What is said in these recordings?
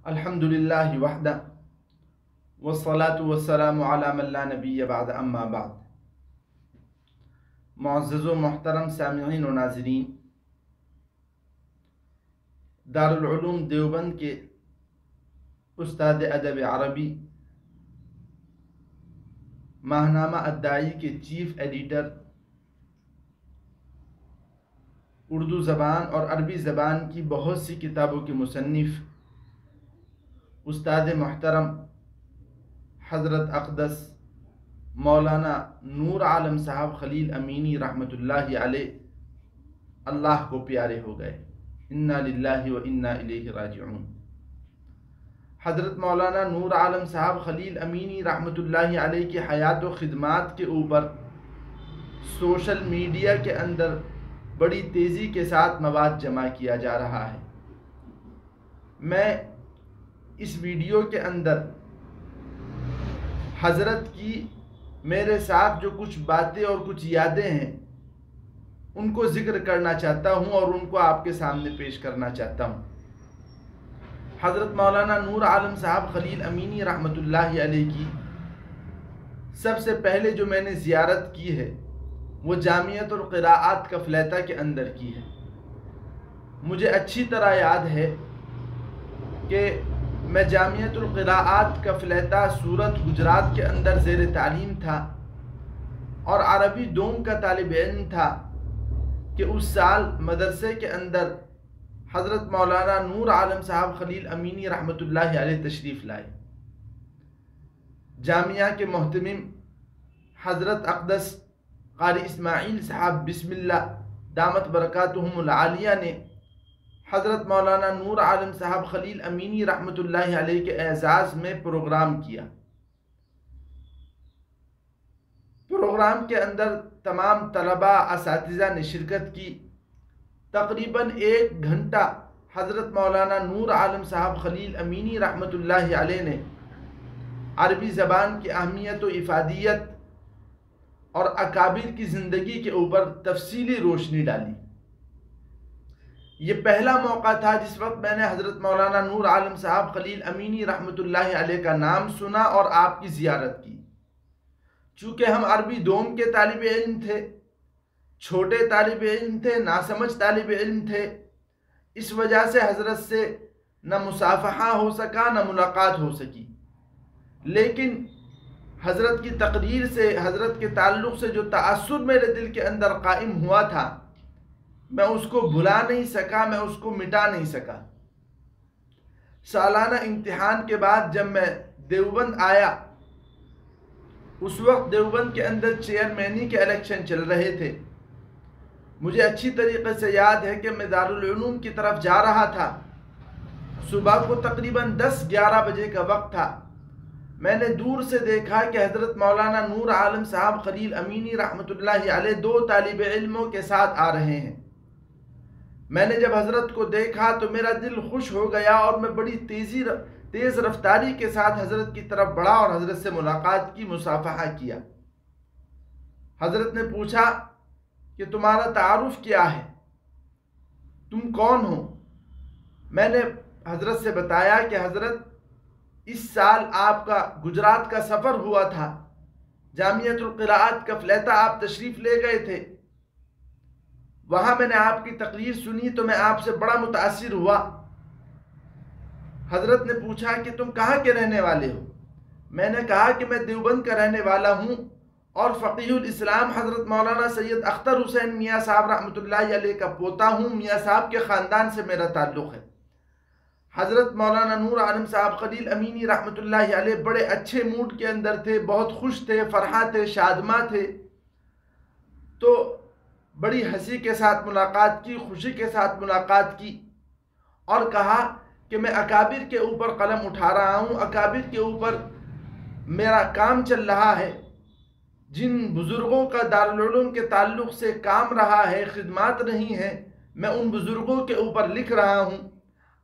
الحمدللہ وحدہ والصلاة والسلام علی من لا نبی بعد اما بعد۔ معزز و محترم سامعین و ناظرین، دارالعلوم دیوبند کے استاد ادب عربی، ماہنامہ الداعی کے چیف ایڈیٹر، اردو زبان اور عربی زبان کی بہت سی کتابوں کے مصنف استاد محترم حضرت اقدس مولانا نور عالم صاحب خلیل امینی رحمۃ اللہ علیہ اللہ کو پیارے ہو گئے۔ انا للہ و انا الیہ راجعون۔ حضرت مولانا نور عالم صاحب خلیل امینی رحمۃ اللہ علیہ کی حیات و خدمات کے اوپر سوشل میڈیا کے اندر بڑی تیزی کے ساتھ مواد جمع کیا جا رہا ہے۔ میں اس ویڈیو کے اندر حضرت کی میرے ساتھ جو کچھ باتیں اور کچھ یادیں ہیں ان کو ذکر کرنا چاہتا ہوں اور ان کو آپ کے سامنے پیش کرنا چاہتا ہوں۔ حضرت مولانا نور عالم صاحب خلیل امینی رحمۃ اللہ علیہ کی سب سے پہلے جو میں نے زیارت کی ہے وہ جامعۃ القراءات کفلیتہ کے اندر کی ہے۔ مجھے اچھی طرح یاد ہے کہ میں جامعۃ القراءات کفلیتہ سورت گجرات کے اندر زیر تعلیم تھا اور عربی دوم کا طالب علم تھا کہ اس سال مدرسے کے اندر حضرت مولانا نور عالم صاحب خلیل امینی رحمۃ اللہ علیہ تشریف لائے۔ جامعہ کے محتمم حضرت اقدس قاری اسماعیل صاحب بسم اللہ دامت برکاتہم العالیہ نے حضرت مولانا نور عالم صاحب خلیل امینی رحمۃ اللہ علیہ کے اعزاز میں پروگرام کیا۔ پروگرام کے اندر تمام طلباء اساتذہ نے شرکت کی۔ تقریباً 1 گھنٹہ حضرت مولانا نور عالم صاحب خلیل امینی رحمۃ اللہ علیہ نے عربی زبان کی اہمیت و افادیت اور اکابر کی زندگی کے اوپر تفصیلی روشنی ڈالی۔ یہ پہلا موقع تھا جس وقت میں نے حضرت مولانا نور عالم صاحب خلیل امینی رحمۃ اللہ علیہ کا نام سنا اور آپ کی زیارت کی۔ چونکہ ہم عربی دوم کے طالب علم تھے، چھوٹے طالب علم تھے، ناسمجھ طالب علم تھے، اس وجہ سے حضرت سے نہ مصافحہ ہو سکا نہ ملاقات ہو سکی، لیکن حضرت کی تقریر سے، حضرت کے تعلق سے جو تأثر میرے دل کے اندر قائم ہوا تھا میں اس کو بھلا نہیں سکا، میں اس کو مٹا نہیں سکا۔ سالانہ امتحان کے بعد جب میں دیوبند آیا، اس وقت دیوبند کے اندر چیئرمینی کے الیکشن چل رہے تھے۔ مجھے اچھی طریقے سے یاد ہے کہ میں دارالعلوم کی طرف جا رہا تھا۔ صبح کو تقریباً 10-11 بجے کا وقت تھا۔ میں نے دور سے دیکھا کہ حضرت مولانا نور عالم صاحب خلیل امینی رحمۃ اللہ علیہ 2 طالب علموں کے ساتھ آ رہے ہیں۔ میں نے جب حضرت کو دیکھا تو میرا دل خوش ہو گیا اور میں بڑی تیز رفتاری کے ساتھ حضرت کی طرف بڑھا اور حضرت سے ملاقات کی، مصافحہ کیا۔ حضرت نے پوچھا کہ تمہارا تعارف کیا ہے، تم کون ہو؟ میں نے حضرت سے بتایا کہ حضرت اس سال آپ کا گجرات کا سفر ہوا تھا، جامعۃ القراءات کفلیتہ آپ تشریف لے گئے تھے، وہاں میں نے آپ کی تقریر سنی تو میں آپ سے بڑا متاثر ہوا۔ حضرت نے پوچھا کہ تم کہاں کے رہنے والے ہو؟ میں نے کہا کہ میں دیوبند کا رہنے والا ہوں اور فقیہ الاسلام حضرت مولانا سید اختر حسین میاں صاحب رحمۃ اللہ علیہ کا پوتا ہوں، میاں صاحب کے خاندان سے میرا تعلق ہے۔ حضرت مولانا نور عالم صاحب خلیل امینی رحمۃ اللہ علیہ بڑے اچھے موڈ کے اندر تھے، بہت خوش تھے، فرحاں تھے، شادماں تھے، تو بڑی ہنسی کے ساتھ ملاقات کی، خوشی کے ساتھ ملاقات کی اور کہا کہ میں اکابر کے اوپر قلم اٹھا رہا ہوں، اکابر کے اوپر میرا کام چل رہا ہے، جن بزرگوں کا دارالعلوم کے تعلق سے کام رہا ہے، خدمات رہی ہیں، میں ان بزرگوں کے اوپر لکھ رہا ہوں۔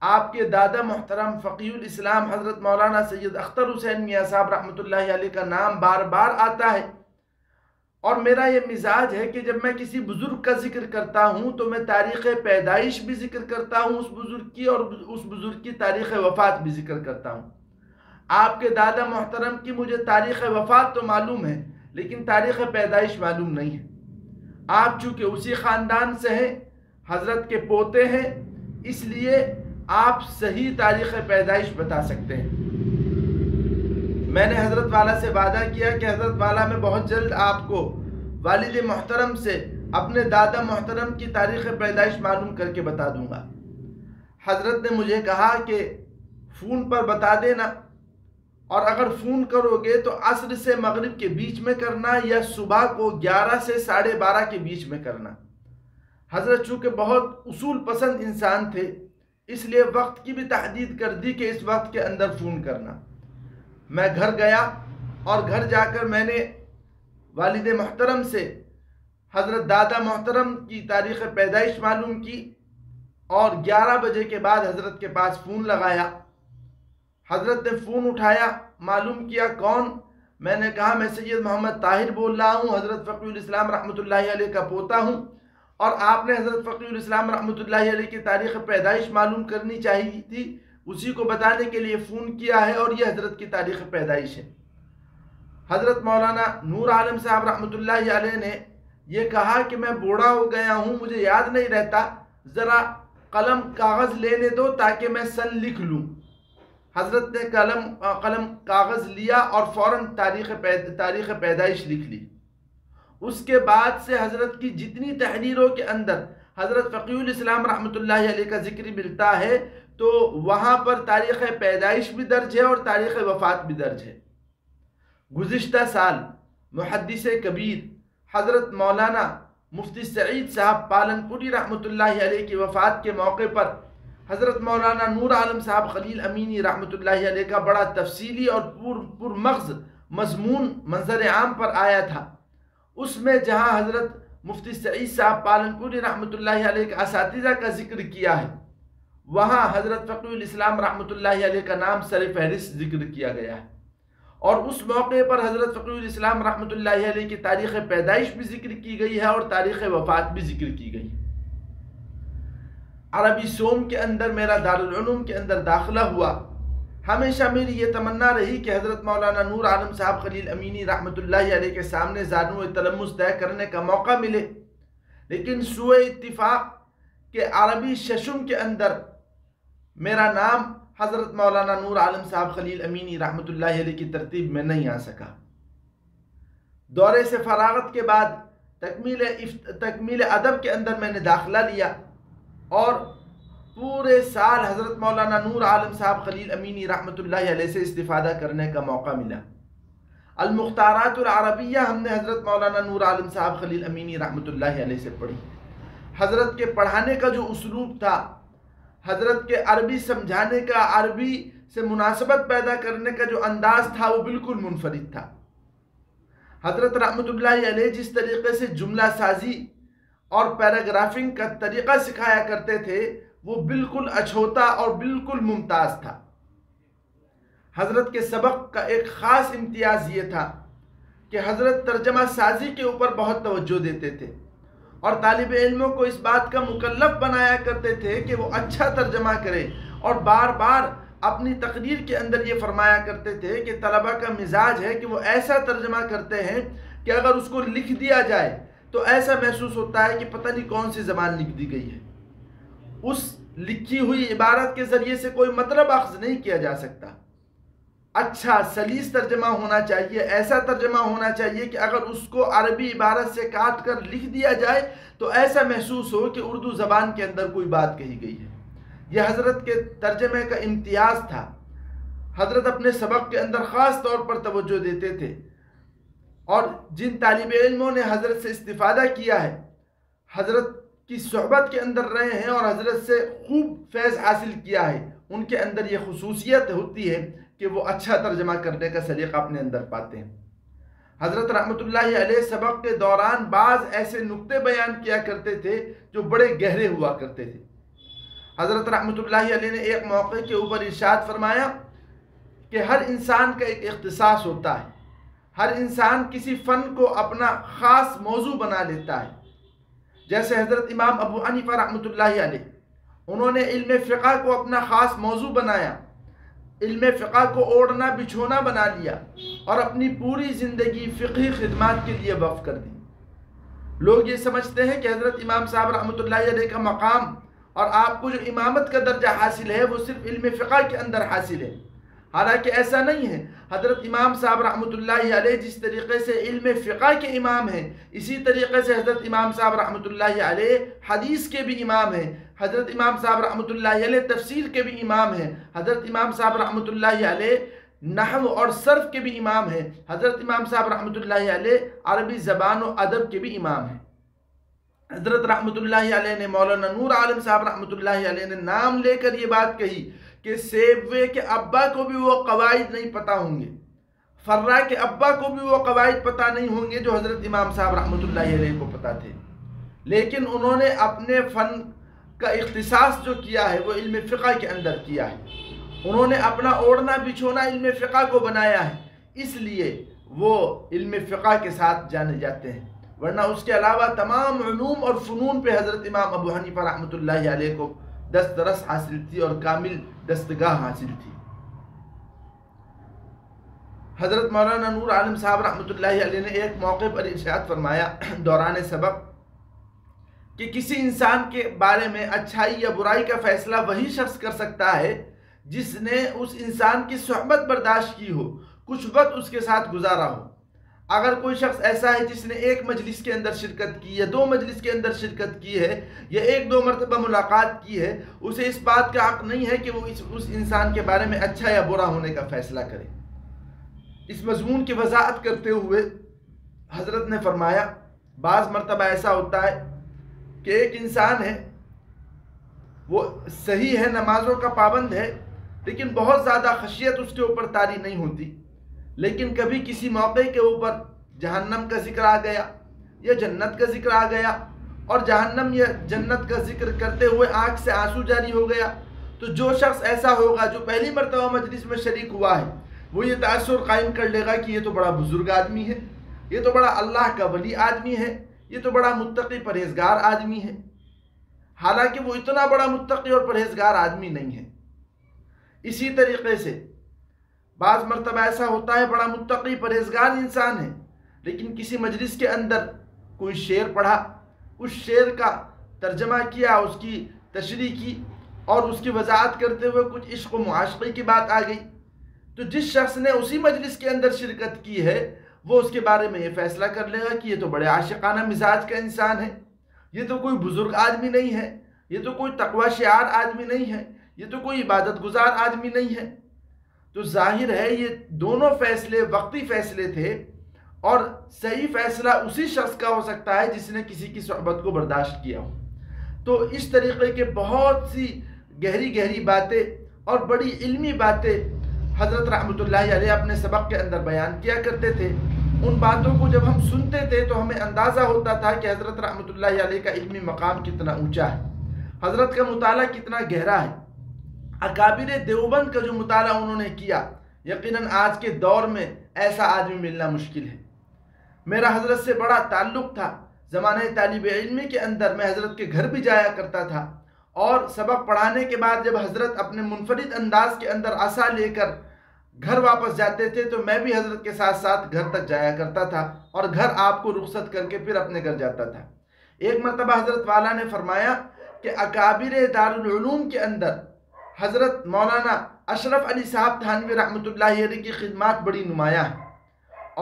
آپ کے دادا محترم فقیہ الاسلام حضرت مولانا سید اختر حسین میاں صاحب رحمۃ اللہ علیہ کا نام بار بار آتا ہے اور میرا یہ مزاج ہے کہ جب میں کسی بزرگ کا ذکر کرتا ہوں تو میں تاریخ پیدائش بھی ذکر کرتا ہوں اس بزرگ کی، اور اس بزرگ کی تاریخ وفات بھی ذکر کرتا ہوں۔ آپ کے دادا محترم کی مجھے تاریخ وفات تو معلوم ہے، لیکن تاریخ پیدائش معلوم نہیں ہے۔ آپ چونکہ اسی خاندان سے ہیں، حضرت کے پوتے ہیں، اس لیے آپ صحیح تاریخ پیدائش بتا سکتے ہیں۔ میں نے حضرت والا سے وعدہ کیا کہ حضرت والا میں بہت جلد آپ کو والد محترم سے اپنے دادا محترم کی تاریخ پیدائش معلوم کر کے بتا دوں گا۔ حضرت نے مجھے کہا کہ فون پر بتا دینا، اور اگر فون کرو گے تو عصر سے مغرب کے بیچ میں کرنا، یا صبح کو 11 سے 12:30 کے بیچ میں کرنا۔ حضرت چونکہ بہت اصول پسند انسان تھے، اس لیے وقت کی بھی تحدید کر دی کہ اس وقت کے اندر فون کرنا۔ میں گھر گیا اور گھر جا کر میں نے والد محترم سے حضرت دادا محترم کی تاریخ پیدائش معلوم کی، اور 11 بجے کے بعد حضرت کے پاس فون لگایا۔ حضرت نے فون اٹھایا، معلوم کیا کون؟ میں نے کہا میں سید محمد طاہر بول رہا ہوں، حضرت فقیہ الاسلام رحمۃ اللہ علیہ کا پوتا ہوں، اور آپ نے حضرت فقیہ الاسلام رحمۃ اللہ علیہ کی تاریخ پیدائش معلوم کرنی چاہیے تھی، اسی کو بتانے کے لیے فون کیا ہے، اور یہ حضرت کی تاریخ پیدائش ہے۔ حضرت مولانا نور عالم صاحب رحمۃ اللہ علیہ نے یہ کہا کہ میں بوڑھا ہو گیا ہوں، مجھے یاد نہیں رہتا، ذرا قلم کاغذ لینے دو تاکہ میں سن لکھ لوں۔ حضرت نے قلم کاغذ لیا اور فوراً تاریخ پیدائش لکھ لی۔ اس کے بعد سے حضرت کی جتنی تحریروں کے اندر حضرت فقیہ الاسلام رحمۃ اللہ علیہ کا ذکر ملتا ہے تو وہاں پر تاریخ پیدائش بھی درج ہے اور تاریخ وفات بھی درج ہے۔ گزشتہ سال محدث کبیر حضرت مولانا مفتی سعید صاحب پالنپوری رحمۃ اللہ علیہ کی وفات کے موقع پر حضرت مولانا نور عالم صاحب خلیل امینی رحمۃ اللہ علیہ کا بڑا تفصیلی اور پر مغز مضمون منظر عام پر آیا تھا۔ اس میں جہاں حضرت مفتی سعید صاحب پالنپوری رحمۃ اللہ علیہ کے اساتذہ کا ذکر کیا ہے، وہاں حضرت فقیہ الاسلام رحمۃ اللہ علیہ کا نام سر فہرست ذکر کیا گیا ہے، اور اس موقع پر حضرت فقیہ الاسلام رحمۃ اللہ علیہ کی تاریخ پیدائش بھی ذکر کی گئی ہے اور تاریخ وفات بھی ذکر کی گئی ہے۔ عربی سوم کے اندر میرا دارالعلوم کے اندر داخلہ ہوا، ہمیشہ میری یہ تمنا رہی کہ حضرت مولانا نور عالم صاحب خلیل امینی رحمۃ اللہ علیہ کے سامنے زانو تلمس طے کرنے کا موقع ملے، لیکن سوء اتفاق کہ عربی ششم کے اندر میرا نام حضرت مولانا نور عالم صاحب خلیل امینی رحمۃ اللہ علیہ کی ترتیب میں نہیں آ سکا۔ دورے سے فراغت کے بعد تکمیل ادب کے اندر میں نے داخلہ لیا، اور پورے سال حضرت مولانا نور عالم صاحب خلیل امینی رحمۃ اللہ علیہ سے استفادہ کرنے کا موقع ملا۔ المختارات العربیہ ہم نے حضرت مولانا نور عالم صاحب خلیل امینی رحمۃ اللہ علیہ سے پڑھی۔ حضرت کے پڑھانے کا جو اسلوب تھا، حضرت کے عربی سمجھانے کا، عربی سے مناسبت پیدا کرنے کا جو انداز تھا، وہ بالکل منفرد تھا۔ حضرت رحمۃ اللہ علیہ جس طریقے سے جملہ سازی اور پیراگرافنگ کا طریقہ سکھایا کرتے تھے، وہ بالکل اچھوتا اور بالکل ممتاز تھا۔ حضرت کے سبق کا ایک خاص امتیاز یہ تھا کہ حضرت ترجمہ سازی کے اوپر بہت توجہ دیتے تھے، اور طالب علموں کو اس بات کا مکلف بنایا کرتے تھے کہ وہ اچھا ترجمہ کرے، اور بار بار اپنی تقریر کے اندر یہ فرمایا کرتے تھے کہ طلبہ کا مزاج ہے کہ وہ ایسا ترجمہ کرتے ہیں کہ اگر اس کو لکھ دیا جائے تو ایسا محسوس ہوتا ہے کہ پتہ نہیں کون سی زبان لکھ دی گئی ہے۔ اس لکھی ہوئی عبارت کے ذریعے سے کوئی مطلب اخذ نہیں کیا جا سکتا۔ اچھا سلیس ترجمہ ہونا چاہیے، ایسا ترجمہ ہونا چاہیے کہ اگر اس کو عربی عبارت سے کاٹ کر لکھ دیا جائے تو ایسا محسوس ہو کہ اردو زبان کے اندر کوئی بات کہی گئی ہے۔ یہ حضرت کے ترجمے کا امتیاز تھا۔ حضرت اپنے سبق کے اندر خاص طور پر توجہ دیتے تھے، اور جن طالب علموں نے حضرت سے استفادہ کیا ہے، حضرت کی صحبت کے اندر رہے ہیں اور حضرت سے خوب فیض حاصل کیا ہے، ان کے اندر یہ خصوصیت ہوتی ہے کہ وہ اچھا ترجمہ کرنے کا سلیقہ اپنے اندر پاتے ہیں۔ حضرت رحمۃ اللہ علیہ سبق کے دوران بعض ایسے نکتے بیان کیا کرتے تھے جو بڑے گہرے ہوا کرتے تھے۔ حضرت رحمۃ اللہ علیہ نے ایک موقع کے اوپر ارشاد فرمایا کہ ہر انسان کا ایک اختصاص ہوتا ہے، ہر انسان کسی فن کو اپنا خاص موضوع بنا لیتا ہے. جیسے حضرت امام ابو حنیفہ رحمۃ اللہ علیہ، انہوں نے علم فقہ کو اپنا خاص موضوع بنایا، علم فقہ کو اوڑھنا بچھونا بنا لیا اور اپنی پوری زندگی فقہی خدمات کے لیے وقف کر دی. لوگ یہ سمجھتے ہیں کہ حضرت امام صاحب رحمۃ اللہ علیہ کا مقام اور آپ کو جو امامت کا درجہ حاصل ہے وہ صرف علم فقہ کے اندر حاصل ہے، حالانکہ ایسا نہیں ہے. حضرت امام صاحب رحمۃ اللہ علیہ جس طریقے سے علم فقہ کے امام ہیں، اسی طریقے سے حضرت امام صاحب رحمۃ اللہ علیہ حدیث کے بھی امام ہیں. حضرت امام صاحب رحمۃ اللہ علیہ تفسیر کے بھی امام ہیں. حضرت امام صاحب رحمۃ اللہ علیہ نحو اور صرف کے بھی امام ہیں. حضرت امام صاحب رحمۃ اللہ علیہ عربی زبان و ادب کے بھی امام ہیں. حضرت رحمۃ اللہ علیہ نے مولانا نور عالم صاحب رحمۃ اللہ علیہ نے نام لے کر یہ بات کہی کہ سیبوے کے ابا کو بھی وہ قواعد نہیں پتہ ہوں گے، فرا کے ابا کو بھی وہ قواعد پتہ نہیں ہوں گے جو حضرت امام صاحب رحمۃ اللہ علیہ کو پتہ تھے. لیکن انہوں نے اپنے فن کا اختصاص جو کیا ہے وہ علم فقہ کے اندر کیا ہے. انہوں نے اپنا اوڑھنا بچھونا علم فقہ کو بنایا ہے، اس لیے وہ علم فقہ کے ساتھ جانے جاتے ہیں. ورنہ اس کے علاوہ تمام علوم اور فنون پہ حضرت امام ابو حنیفہ رحمۃ اللہ علیہ کو دسترس حاصل تھی اور کامل دستگاہ حاصل تھی. حضرت مولانا نور عالم صاحب رحمۃ اللہ علیہ نے ایک موقع پر ارشاد فرمایا دوران سبق کہ کسی انسان کے بارے میں اچھائی یا برائی کا فیصلہ وہی شخص کر سکتا ہے جس نے اس انسان کی صحبت برداشت کی ہو، کچھ وقت اس کے ساتھ گزارا ہو. اگر کوئی شخص ایسا ہے جس نے ایک مجلس کے اندر شرکت کی یا دو مجلس کے اندر شرکت کی ہے یا ایک دو مرتبہ ملاقات کی ہے، اسے اس بات کا حق نہیں ہے کہ وہ اس انسان کے بارے میں اچھا یا برا ہونے کا فیصلہ کرے. اس مضمون کی وضاحت کرتے ہوئے حضرت نے فرمایا بعض مرتبہ ایسا ہوتا ہے کہ ایک انسان ہے، وہ صحیح ہے، نمازوں کا پابند ہے، لیکن بہت زیادہ خشیت اس کے اوپر طاری نہیں ہوتی. لیکن کبھی کسی موقع کے اوپر جہنم کا ذکر آ گیا یا جنت کا ذکر آ گیا اور جہنم یا جنت کا ذکر کرتے ہوئے آنکھ سے آنسو جاری ہو گیا، تو جو شخص ایسا ہوگا جو پہلی مرتبہ مجلس میں شریک ہوا ہے وہ یہ تاثر قائم کر لے گا کہ یہ تو بڑا بزرگ آدمی ہے، یہ تو بڑا اللہ کا ولی آدمی ہے، یہ تو بڑا متقی پرہیزگار آدمی ہے. حالانکہ وہ اتنا بڑا متقی اور پرہیزگار آدمی نہیں ہے. اسی طریقے سے بعض مرتبہ ایسا ہوتا ہے بڑا متقی پرہیزگار انسان ہے، لیکن کسی مجلس کے اندر کوئی شعر پڑھا، اس شعر کا ترجمہ کیا، اس کی تشریح کی اور اس کی وضاحت کرتے ہوئے کچھ عشق و معاشقے کی بات آ گئی، تو جس شخص نے اسی مجلس کے اندر شرکت کی ہے وہ اس کے بارے میں یہ فیصلہ کر لے گا کہ یہ تو بڑے عاشقانہ مزاج کا انسان ہے، یہ تو کوئی بزرگ آدمی نہیں ہے، یہ تو کوئی تقوی شعار آدمی نہیں ہے، یہ تو کوئی عبادت گزار آدمی نہیں ہے. تو ظاہر ہے یہ دونوں فیصلے وقتی فیصلے تھے اور صحیح فیصلہ اسی شخص کا ہو سکتا ہے جس نے کسی کی صحبت کو برداشت کیا ہو. تو اس طریقے کے بہت سی گہری گہری باتیں اور بڑی علمی باتیں حضرت رحمۃ اللہ علیہ اپنے سبق کے اندر بیان کیا کرتے تھے. ان باتوں کو جب ہم سنتے تھے تو ہمیں اندازہ ہوتا تھا کہ حضرت رحمۃ اللہ علیہ کا علمی مقام کتنا اونچا ہے، حضرت کا مطالعہ کتنا گہرا ہے. اکابر دیوبند کا جو مطالعہ انہوں نے کیا، یقیناً آج کے دور میں ایسا آدمی ملنا مشکل ہے. میرا حضرت سے بڑا تعلق تھا. زمانہ طالب علمی کے اندر میں حضرت کے گھر بھی جایا کرتا تھا اور سبق پڑھانے کے بعد جب حضرت اپنے منفرد انداز کے اندر عصا لے کر گھر واپس جاتے تھے تو میں بھی حضرت کے ساتھ ساتھ گھر تک جایا کرتا تھا اور گھر آپ کو رخصت کر کے پھر اپنے گھر جاتا تھا. ایک مرتبہ حضرت والا نے فرمایا کہ اکابر دارالعلوم کے اندر حضرت مولانا اشرف علی صاحب تھانوی رحمۃ اللہ علیہ کی خدمات بڑی نمایاں ہیں،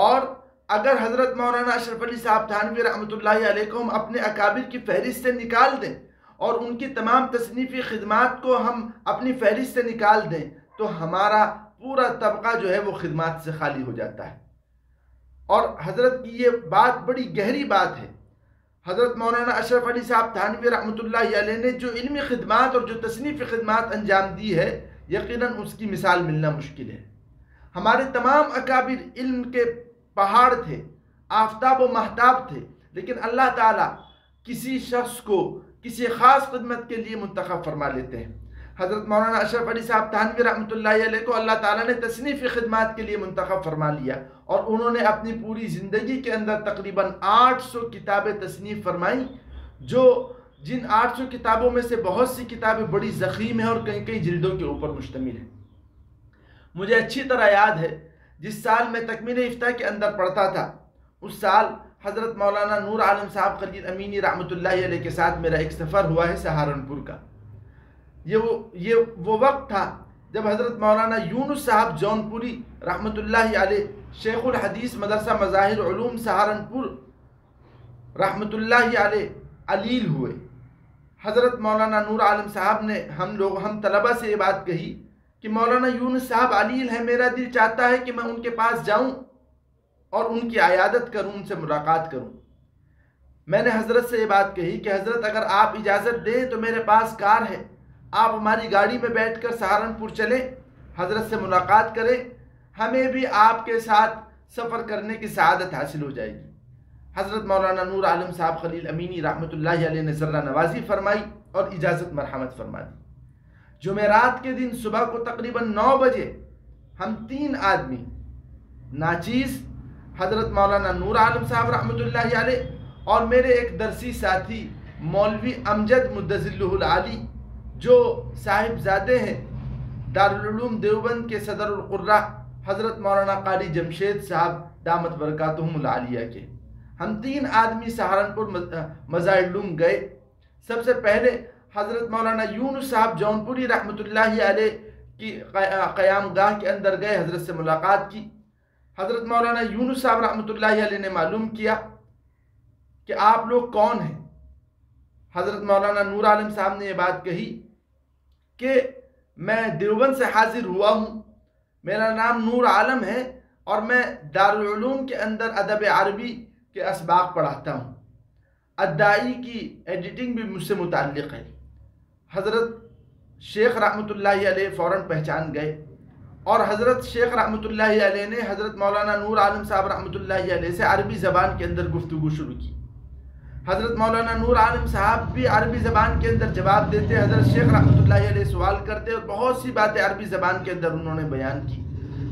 اور اگر حضرت مولانا اشرف علی صاحب تھانوی رحمۃ اللہ علیہ کو ہم اپنے اکابر کی فہرست سے نکال دیں اور ان کی تمام تصنیفی خدمات کو ہم اپنی فہرست سے نکال دیں تو ہمارا پورا طبقہ جو ہے وہ خدمات سے خالی ہو جاتا ہے. اور حضرت کی یہ بات بڑی گہری بات ہے. حضرت مولانا اشرف علی صاحب تھانوی رحمۃ اللہ علیہ نے جو علمی خدمات اور جو تصنیفی خدمات انجام دی ہے، یقیناً اس کی مثال ملنا مشکل ہے. ہمارے تمام اکابر علم کے پہاڑ تھے، آفتاب و مہتاب تھے، لیکن اللہ تعالیٰ کسی شخص کو کسی خاص خدمت کے لیے منتخب فرما لیتے ہیں. حضرت مولانا اشرف علی صاحب تھانوی رحمۃ اللہ علیہ کو اللہ تعالیٰ نے تصنیفی خدمات کے لیے منتخب فرما لیا، اور انہوں نے اپنی پوری زندگی کے اندر تقریباً 800 کتابیں تصنیف فرمائیں، جن 800 کتابوں میں سے بہت سی کتابیں بڑی ضخیم ہیں اور کئی کئی جلدوں کے اوپر مشتمل ہیں۔ مجھے اچھی طرح یاد ہے جس سال میں تکمیل افتاء کے اندر پڑھتا تھا، اس سال حضرت مولانا نور عالم صاحب خلیل امینی رحمۃ اللہ علیہ کے ساتھ میرا ایک سفر ہوا ہے سہارنپور کا۔ یہ وہ وقت تھا جب حضرت مولانا یونس صاحب جونپوری رحمۃ اللہ علیہ شیخ الحدیث مدرسہ مظاہر علوم سہارنپور رحمۃ اللہ علیہ علیل ہوئے۔ حضرت مولانا نور عالم صاحب نے ہم طلبہ سے یہ بات کہی کہ مولانا یونس صاحب علیل ہے، میرا دل چاہتا ہے کہ میں ان کے پاس جاؤں اور ان کی عیادت کروں، ان سے ملاقات کروں۔ میں نے حضرت سے یہ بات کہی کہ حضرت اگر آپ اجازت دیں تو میرے پاس کار ہے، آپ ہماری گاڑی میں بیٹھ کر سہارنپور چلیں، حضرت سے ملاقات کریں، ہمیں بھی آپ کے ساتھ سفر کرنے کی سعادت حاصل ہو جائے گی۔ حضرت مولانا نور عالم صاحب خلیل امینی رحمۃ اللہ علیہ نے ذرہ نوازی فرمائی اور اجازت مرحمت فرما دی۔ جمعرات کے دن صبح کو تقریباً 9 بجے ہم 3 آدمی ناچیز، حضرت مولانا نور عالم صاحب رحمۃ اللہ علیہ اور میرے ایک درسی ساتھی مولوی امجد مدظلہ العالی جو صاحب زادے ہیں دارالعلوم دیوبند کے صدر القراء حضرت مولانا قاری جمشید صاحب دامت برکاتہم العالیہ کے، ہم 3 آدمی سہارنپور مظاہر علوم گئے۔ سب سے پہلے حضرت مولانا یونس صاحب جونپوری رحمۃ اللہ علیہ کی قیام گاہ کے اندر گئے، حضرت سے ملاقات کی۔ حضرت مولانا یونس صاحب رحمۃ اللہ علیہ نے معلوم کیا کہ آپ لوگ کون ہیں۔ حضرت مولانا نور عالم صاحب نے یہ بات کہی کہ میں دیوبند سے حاضر ہوا ہوں، میرا نام نور عالم ہے اور میں دارالعلوم کے اندر ادب عربی کے اسباق پڑھاتا ہوں، ادائی کی ایڈیٹنگ بھی مجھ سے متعلق ہے۔ حضرت شیخ رحمۃ اللہ علیہ فوراً پہچان گئے اور حضرت شیخ رحمۃ اللہ علیہ نے حضرت مولانا نور عالم صاحب رحمۃ اللہ علیہ سے عربی زبان کے اندر گفتگو شروع کی۔ حضرت مولانا نور عالم صاحب بھی عربی زبان کے اندر جواب دیتے، حضرت شیخ رحمۃ اللہ علیہ سوال کرتے اور بہت سی باتیں عربی زبان کے اندر انہوں نے بیان کی۔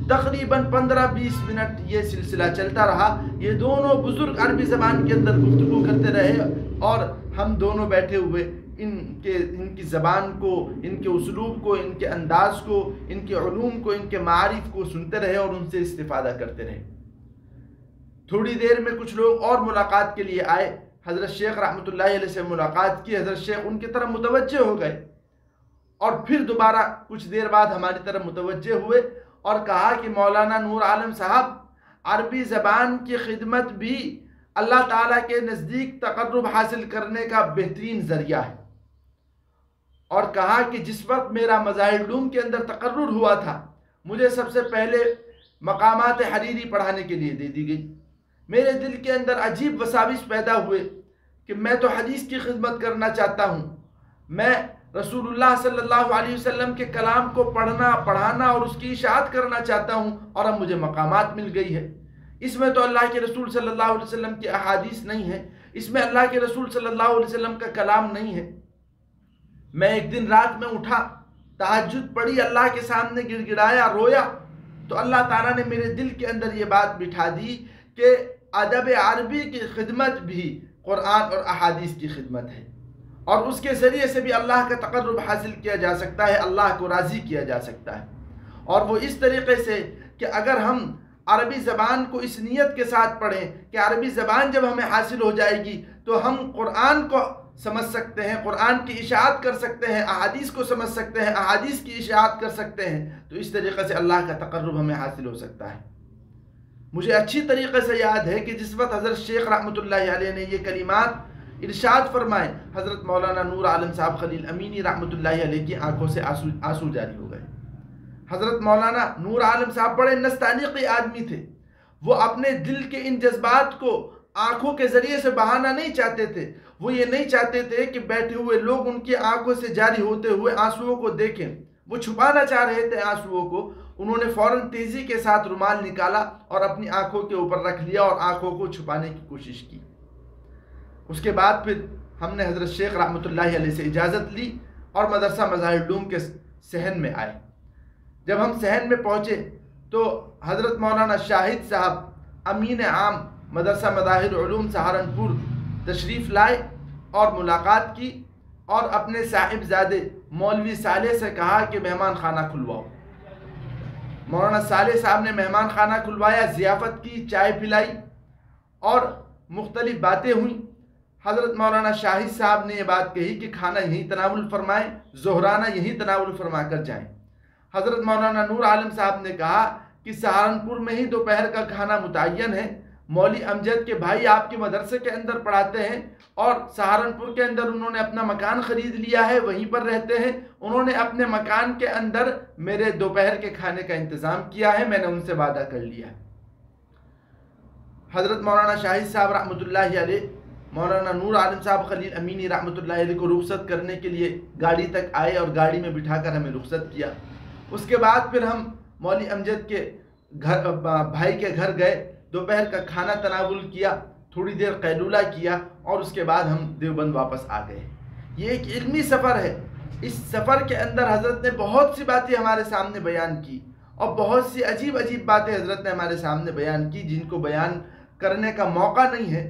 تقریباً 15-20 منٹ یہ سلسلہ چلتا رہا، یہ دونوں بزرگ عربی زبان کے اندر گفتگو کرتے رہے اور ہم دونوں بیٹھے ہوئے ان کی زبان کو، ان کے اسلوب کو، ان کے انداز کو، ان کے علوم کو، ان کے معارف کو سنتے رہے اور ان سے استفادہ کرتے رہے۔ تھوڑی دیر میں کچھ لوگ اور ملاقات کے لیے آئے، حضرت شیخ رحمۃ اللہ علیہ سے ملاقات کی، حضرت شیخ ان کی طرف متوجہ ہو گئے اور پھر دوبارہ کچھ دیر بعد ہماری طرف متوجہ ہوئے اور کہا کہ مولانا نور عالم صاحب، عربی زبان کی خدمت بھی اللہ تعالیٰ کے نزدیک تقرب حاصل کرنے کا بہترین ذریعہ ہے، اور کہا کہ جس وقت میرا مظاہر علوم کے اندر تقرر ہوا تھا مجھے سب سے پہلے مقامات حریری پڑھانے کے لیے دے دی گئی۔ میرے دل کے اندر عجیب وساوس پیدا ہوئے کہ میں تو حدیث کی خدمت کرنا چاہتا ہوں، میں رسول اللہ صلی اللہ علیہ وسلم کے کلام کو پڑھنا، پڑھانا اور اس کی اشاعت کرنا چاہتا ہوں، اور اب مجھے مقامات مل گئی ہے۔ اس میں تو اللہ کے رسول صلی اللہ علیہ وسلم کی احادیث نہیں ہے، اس میں اللہ کے رسول صلی اللہ علیہ وسلم کا کلام نہیں ہے۔ میں ایک دن رات میں اٹھا، تہجد پڑھی، اللہ کے سامنے گڑ گڑایا، رویا، تو اللہ تعالیٰ نے میرے دل کے اندر یہ بات بٹھا دی کہ ادب عربی کی خدمت بھی قرآن اور احادیث کی خدمت ہے، اور اس کے ذریعے سے بھی اللہ کا تقرب حاصل کیا جا سکتا ہے، اللہ کو راضی کیا جا سکتا ہے، اور وہ اس طریقے سے کہ اگر ہم عربی زبان کو اس نیت کے ساتھ پڑھیں کہ عربی زبان جب ہمیں حاصل ہو جائے گی تو ہم قرآن کو سمجھ سکتے ہیں، قرآن کی اشاعت کر سکتے ہیں، احادیث کو سمجھ سکتے ہیں، احادیث کی اشاعت کر سکتے ہیں، تو اس طریقے سے اللہ کا تقرب ہمیں حاصل ہو سکتا ہے۔ مجھے اچھی طریقے سے یاد ہے کہ جس وقت حضرت شیخ رحمۃ اللہ علیہ نے یہ کلمات ارشاد فرمائے، حضرت مولانا نور عالم صاحب خلیل امینی رحمۃ اللہ علیہ کی آنکھوں سے آنسو جاری ہو گئے۔ حضرت مولانا نور عالم صاحب بڑے نستعلیقی آدمی تھے، وہ اپنے دل کے ان جذبات کو آنکھوں کے ذریعے سے بہانا نہیں چاہتے تھے، وہ یہ نہیں چاہتے تھے کہ بیٹھے ہوئے لوگ ان کی آنکھوں سے جاری ہوتے ہوئے آنسوؤں کو دیکھیں، وہ چھپانا چاہ رہے تھے آنسوؤں کو۔ انہوں نے فوراً تیزی کے ساتھ رومال نکالا اور اپنی آنکھوں کے اوپر رکھ لیا اور آنکھوں کو چھپانے کی کوشش کی۔ اس کے بعد پھر ہم نے حضرت شیخ رحمۃ اللہ علیہ سے اجازت لی اور مدرسہ مظاہر علوم کے صحن میں آئے۔ جب ہم صحن میں پہنچے تو حضرت مولانا شاہد صاحب امین عام مدرسہ مظاہر علوم سہارنپور تشریف لائے اور ملاقات کی اور اپنے صاحبزادے مولوی صالح سے کہا کہ مہمان خانہ کھلواؤ۔ مولانا صالح صاحب نے مہمان خانہ کھلوایا، ضیافت کی، چائے پلائی اور مختلف باتیں ہوئیں۔ حضرت مولانا شاہد صاحب نے یہ بات کہی کہ کھانا یہیں تناول فرمائیں، ظہرانہ یہیں تناول فرما کر جائیں۔ حضرت مولانا نور عالم صاحب نے کہا کہ سہارنپور میں ہی دوپہر کا کھانا متعین ہے، مولوی امجد کے بھائی آپ کے مدرسے کے اندر پڑھاتے ہیں اور سہارنپور کے اندر انہوں نے اپنا مکان خرید لیا ہے، وہیں پر رہتے ہیں، انہوں نے اپنے مکان کے اندر میرے دوپہر کے کھانے کا انتظام کیا ہے، میں نے ان سے وعدہ کر لیا ہے۔ حضرت مولانا شاہد صاحب رحمۃ اللہ علیہ مولانا نور عالم صاحب خلیل امینی رحمۃ اللہ علیہ کو رخصت کرنے کے لیے گاڑی تک آئے اور گاڑی میں بٹھا کر ہمیں رخصت کیا۔ اس کے بعد پھر ہم مولوی امجد کے گھر بھائی کے گھر گئے، دوپہر کا کھانا تناول کیا، تھوڑی دیر قیلولہ کیا اور اس کے بعد ہم دیوبند واپس آ گئے۔ یہ ایک علمی سفر ہے۔ اس سفر کے اندر حضرت نے بہت سی باتیں ہمارے سامنے بیان کی اور بہت سی عجیب عجیب باتیں حضرت نے ہمارے سامنے بیان کی جن کو بیان کرنے کا موقع نہیں ہے،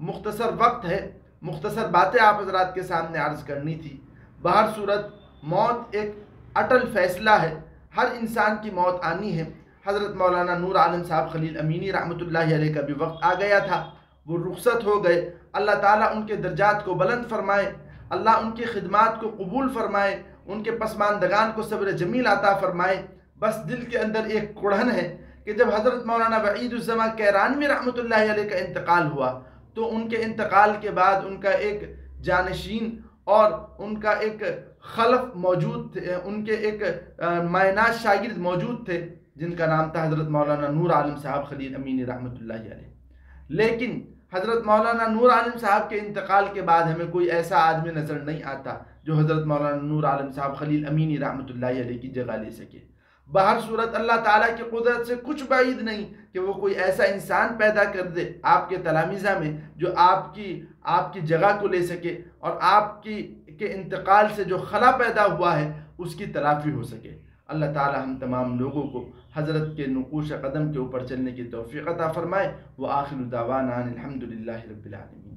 مختصر وقت ہے، مختصر باتیں آپ حضرات کے سامنے عرض کرنی تھی۔ بہر صورت موت ایک اٹل فیصلہ ہے، ہر انسان کی موت آنی ہے۔ حضرت مولانا نور عالم صاحب خلیل امینی رحمۃ اللہ علیہ کا بھی وقت آ گیا تھا، وہ رخصت ہو گئے۔ اللہ تعالیٰ ان کے درجات کو بلند فرمائے، اللہ ان کی خدمات کو قبول فرمائے، ان کے پسماندگان کو صبر جمیل عطا فرمائے۔ بس دل کے اندر ایک کڑھن ہے کہ جب حضرت مولانا وحید الزماں کیرانوی رحمۃ اللہ علیہ کا انتقال ہوا تو ان کے انتقال کے بعد ان کا ایک جانشین اور ان کا ایک خلف موجود تھے، ان کے ایک مائناز شاگرد موجود تھے جن کا نام تھا حضرت مولانا نور عالم صاحب خلیل امینی رحمۃ اللہ علیہ۔ لیکن حضرت مولانا نور عالم صاحب کے انتقال کے بعد ہمیں کوئی ایسا آدمی نظر نہیں آتا جو حضرت مولانا نور عالم صاحب خلیل امینی رحمۃ اللہ علیہ کی جگہ لے سکے۔ بہر صورت اللہ تعالیٰ کی قدرت سے کچھ بعید نہیں کہ وہ کوئی ایسا انسان پیدا کر دے آپ کے تلامذہ میں جو آپ کی جگہ کو لے سکے اور آپ کے انتقال سے جو خلا پیدا ہوا ہے اس کی تلافی ہو سکے۔ اللہ تعالیٰ ہم تمام لوگوں کو حضرت کے نقوش قدم کے اوپر چلنے کی توفیق عطا فرمائے۔ وآخر دعوانا الحمدللہ رب العالمین۔